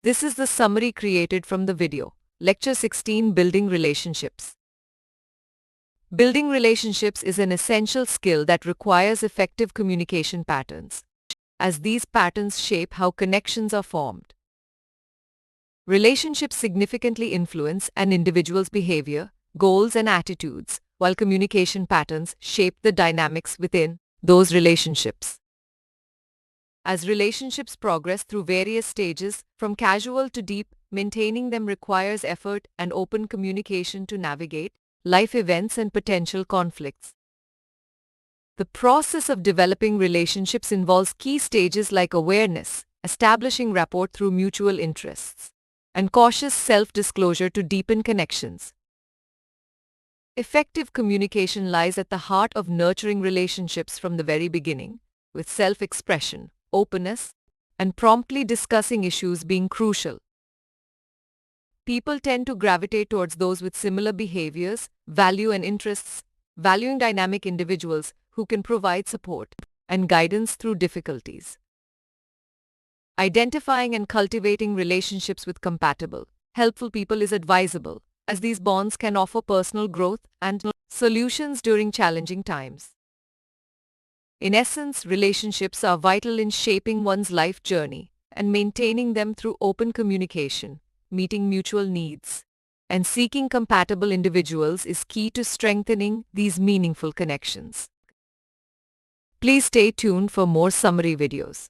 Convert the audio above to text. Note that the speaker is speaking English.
This is the summary created from the video. Lecture 16, Building Relationships. Building relationships is an essential skill that requires effective communication patterns, as these patterns shape how connections are formed. Relationships significantly influence an individual's behavior, goals, and attitudes, while communication patterns shape the dynamics within those relationships. As relationships progress through various stages, from casual to deep, maintaining them requires effort and open communication to navigate life events and potential conflicts. The process of developing relationships involves key stages like awareness, establishing rapport through mutual interests, and cautious self-disclosure to deepen connections. Effective communication lies at the heart of nurturing relationships from the very beginning, with self-expression, openness, and promptly discussing issues being crucial. People tend to gravitate towards those with similar behaviors, value and interests, valuing dynamic individuals who can provide support and guidance through difficulties. Identifying and cultivating relationships with compatible, helpful people is advisable, as these bonds can offer personal growth and solutions during challenging times. In essence, relationships are vital in shaping one's life journey and maintaining them through open communication. Meeting mutual needs and seeking compatible individuals is key to strengthening these meaningful connections. Please stay tuned for more summary videos.